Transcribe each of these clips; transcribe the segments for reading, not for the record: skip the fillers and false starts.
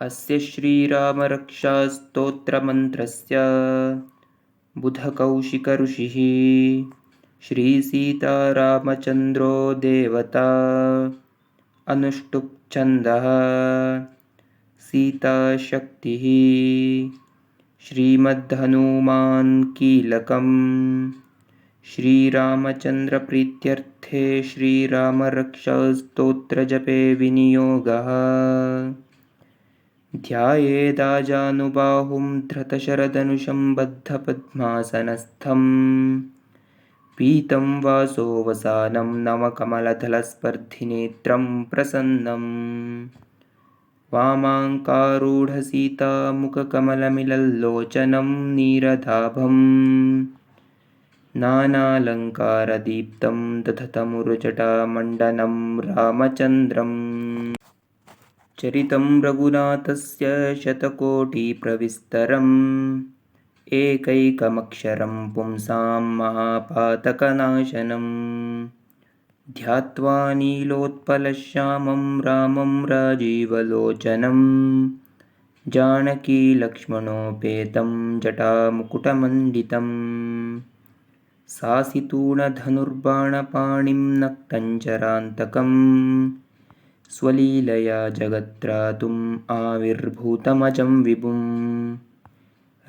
अस्य श्रीरामरक्षास्तोत्रमन्त्रस्य बुधकौशिकऋषिः श्रीसीतारामचन्द्रो देवता अनुष्टुप् छन्दः सीताशक्तिः श्रीमद्हनुमान् कीलकम् श्रीरामचन्द्रप्रीत्यर्थे श्रीरामरक्षास्तोत्रजपे विनियोगः। ध्यायेदाजानुबाहुं धृतशरधनुषं बद्धपद्मासनस्थं पीतं वासो वसानं नवकमलदलस्पर्धिनेत्रं प्रसन्नं वामाङ्कारूढसीतामुखकमलमिलल्लोचनं नीरदाभं नानालङ्कारदीप्तं दधतमुरुजटामण्डनं रामचन्द्रम्। चरितं रघुनाथस्य शतकोटिप्रविस्तरम् एकैकमक्षरं पुंसां महापातकनाशनम् ध्यात्वा नीलोत्पलश्यामं रामं राजीवलोचनं जानकीलक्ष्मणोपेतं जटामुकुटमण्डितं सासितूणधनुर्बाणपाणिं नक्तञ्चरान्तकम् स्वलीलया जगत्त्रातुम् आविर्भूतमजं विभुं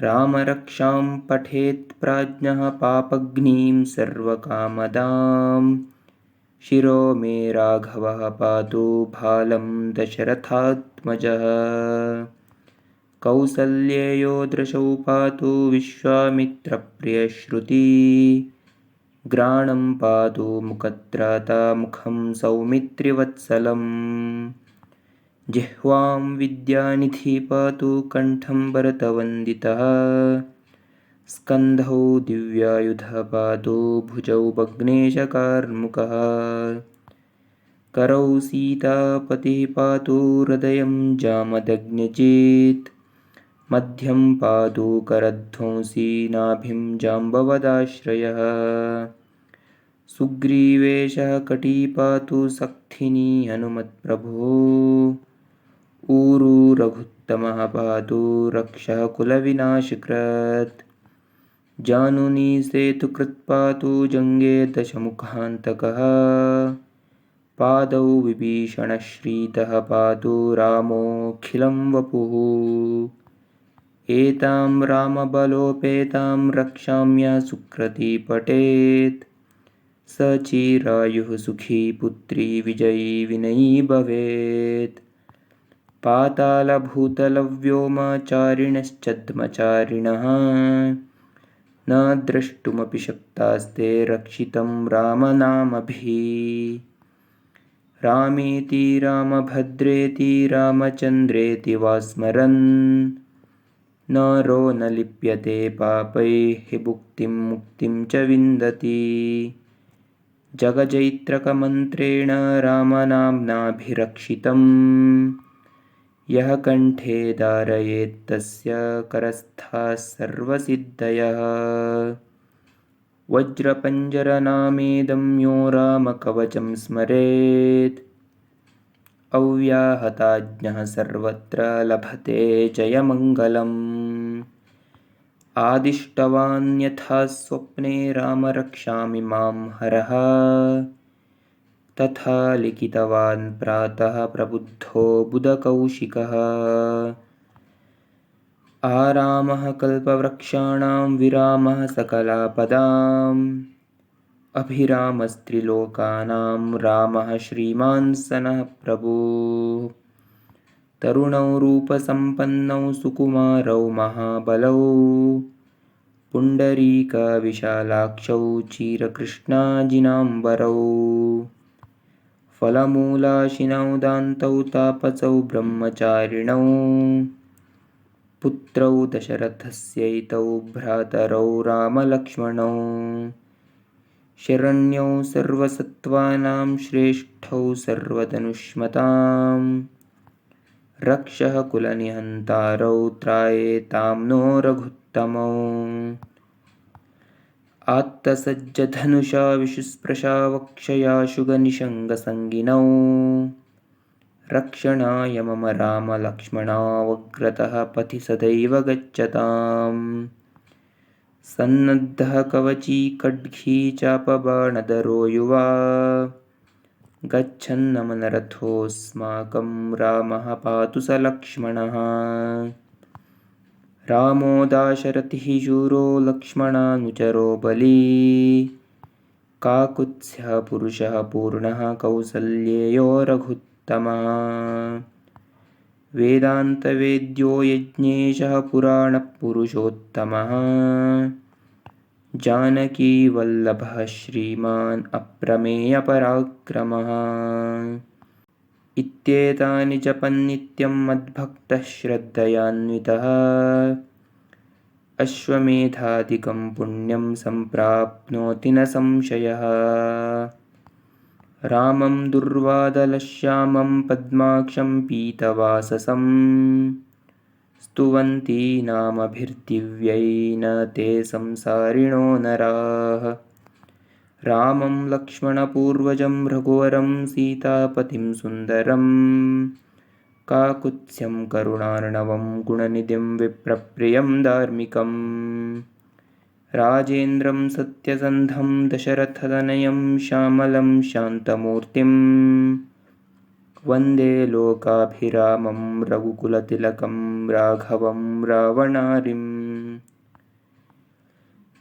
रामरक्षां पठेत् प्राज्ञः पापघ्नीं सर्वकामदां शिरो मे राघवः पातु भालं दशरथात्मजः कौसल्येयो दृशौ पातु विश्वामित्रप्रियश्रुती ग्राणं पातु मुखत्राता मुखं सौमित्रिवत्सलं जिह्वां विद्यानिधि पातु कण्ठं भरतवन्दितः स्कन्धौ दिव्यायुधः पातु भुजौ भग्नेशकार्मुकः करौ सीतापतिः पातु हृदयं जामदग्निजित् मध्यं पातु करध्वंसी नाभिं जाम्बवदाश्रयः सुग्रीवेशः कटी पातु सक्थिनी हनुमत्प्रभो ऊरू रघुत्तमः पातु रक्षः कुलविनाशकृत् जानुनी सेतुकृत् पातु जङ्गे दशमुखान्तकः पादौ विभीषणश्रीतः पातु रामोऽखिलं वपुः एतां रामबलोपेतां रक्षाम्य सुकृती पठेत् स चिरायुः सुखी पुत्री विजयी विनयी भवेत् पातालभूतलव्योमचारिणश्चद्मचारिणः न द्रष्टुमपि शक्तास्ते रक्षितं रामनामभिः रामेति रामभद्रेति रामचन्द्रेति वा स्मरन् नरो न लिप्यते पापैः भुक्तिं मुक्तिं च विन्दति जगजैत्रकमन्त्रेण रामनाम्नाभिरक्षितं यः कण्ठे धारयेत् तस्य करस्थाः सर्वसिद्धयः वज्रपञ्जरनामेदं यो रामकवचं स्मरेत् अव्याहताज्ञः सर्वत्र लभते जयमङ्गलम् आदिष्टवान् यथा स्वप्ने राम रक्षामि मां हरः तथा लिखितवान् प्रातः प्रबुद्धो बुधकौशिकः आरामः कल्पवृक्षाणां विरामः सकलापदाम् अभिरामस्त्रिलोकानां रामः श्रीमान् सनः प्रभुः तरुणौ रूपसम्पन्नौ सुकुमारौ महाबलौ पुण्डरीकविशालाक्षौ चिरकृष्णाजिनाम्बरौ फलमूलाशिनौ दान्तौ तापसौ ब्रह्मचारिणौ पुत्रौ दशरथस्यैतौ भ्रातरौ रामलक्ष्मणौ शरण्यौ सर्वसत्त्वानां श्रेष्ठौ सर्वधनुष्मतां रक्षः कुलनिहन्तारौ त्रायेतां नो रघुत्तमौ आत्तसज्जधनुषा विशुस्पृशा वक्षया शुगनिषङ्गसङ्गिनौ रक्षणाय मम रामलक्ष्मणावग्रतः पथि सदैव गच्छताम्। सन्नद्धः कवची खड्गी चापबाणधरो युवा गच्छन्नमनरथोऽस्माकं रामः पातु स लक्ष्मणः। रामो दाशरथिः शूरो लक्ष्मणानुचरो बली काकुत्स्यः पुरुषः पूर्णः कौसल्येयो रघुत्तमः। वेदान्तवेद्यो यज्ञेशः पुराणपुरुषोत्तमः जानकीवल्लभः श्रीमान् अप्रमेयपराक्रमः। इत्येतानि जपन्नित्यं मद्भक्तः श्रद्धयान्वितः अश्वमेधादिकं पुण्यं सम्प्राप्नोति न संशयः। रामं दुर्वादलश्यामं पद्माक्षं पीतवाससं स्तुवन्ति नामभिर्दिव्यैः न ते संसारिणो नराः। रामं लक्ष्मणपूर्वजं रघुवरं सीतापतिं सुन्दरं काकुत्स्यं करुणार्णवं गुणनिधिं विप्रप्रियं धार्मिकं राजेन्द्रं सत्यसन्धं दशरथतनयं श्यामलं शान्तमूर्तिं वन्दे लोकाभिरामं रघुकुलतिलकं राघवं रावणारिम्।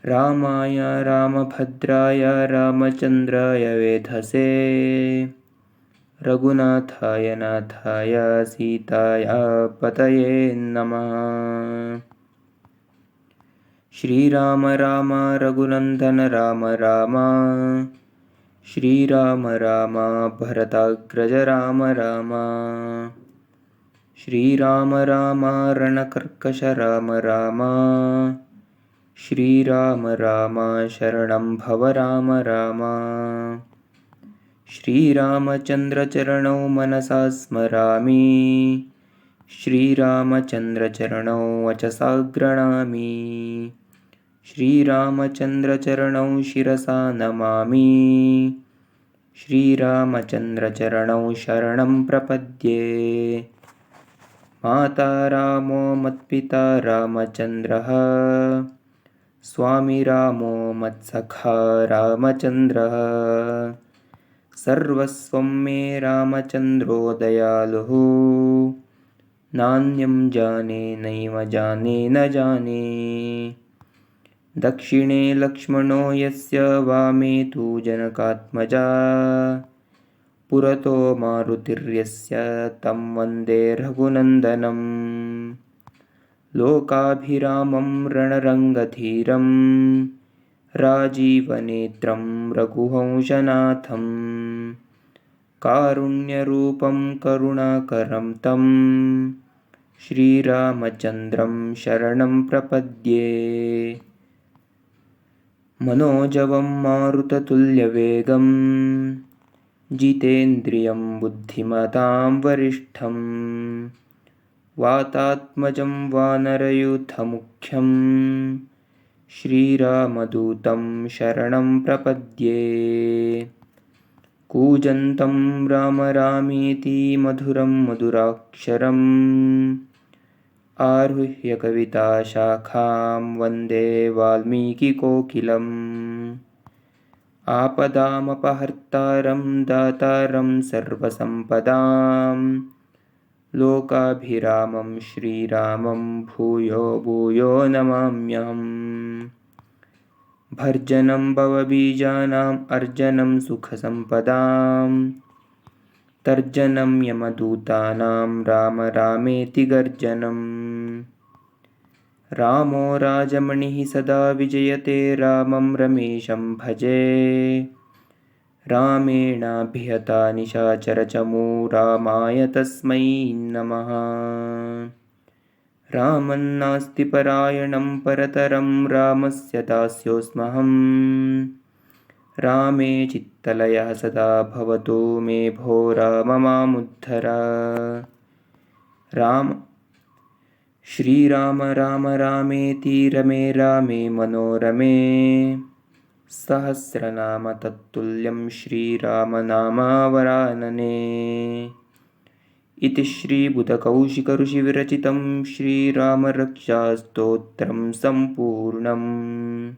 रामाय रामभद्राय रामचन्द्राय वेधसे रघुनाथाय नाथाय सीताय पतये नमः। श्रीराम राम रघुनन्दन राम राम श्रीराम राम भरताग्रज राम राम श्रीराम राम रणकर्कश राम राम श्रीराम राम शरणं भव राम राम। श्रीरामचन्द्रचरणौ मनसा स्मरामि श्रीरामचन्द्रचरणौ वचसा गृह्णामि श्रीरामचन्द्रचरणौ शिरसा नमामि श्रीरामचन्द्रचरणौ शरणं प्रपद्ये। माता रामो मत्पिता रामचन्द्रः स्वामी रामो मत्सखा रामचन्द्रः सर्वस्वं मे रामचन्द्रो दयालुः नान्यं जाने नैव जाने न जाने। दक्षिणे लक्ष्मणो यस्य वामे तु जनकात्मजा पुरतो मारुतिर्यस्य तं वन्दे रघुनन्दनम्। लोकाभिरामं रणरङ्गधीरं राजीवनेत्रं रघुवंशनाथं कारुण्यरूपं करुणाकरं तं श्रीरामचन्द्रं शरणं प्रपद्ये। मनोजवं मारुततुल्यवेगं जितेन्द्रियं बुद्धिमतां वरिष्ठं वातात्मजं वानरयूथमुख्यं श्रीरामदूतं शरणं प्रपद्ये। कूजन्तं राम रामेति मधुरं मधुराक्षरम् आरुह्य कविताशाखां वन्दे वाल्मीकिकोकिलम्। आपदामपहर्तारं दातारं सर्वसम्पदां लोकाभिरामं श्रीरामं भूयो भूयो नमाम्यहम्। भर्जनं भवबीजानाम् अर्जनं सुखसम्पदां तर्जनं यमदूतानां राम रामेति गर्जनम्। रामो राजमणिः सदा विजयते रामं रमेशं भजे रामेणाभिहता निशाचरचमू रामाय तस्मै नमः। रामन्नास्ति परायणं परतरं रामस्य दास्योऽस्म्यहम् रामे चित्तलयः सदा भवतु मे भो राम मामुद्धर। राम श्रीराम राम रामेति रमे रामे मनोरमे सहस्रनाम तत्तुल्यं श्रीरामनामावरानने। इति श्रीबुधकौशिकऋषिविरचितं श्रीरामरक्षास्तोत्रं सम्पूर्णम्।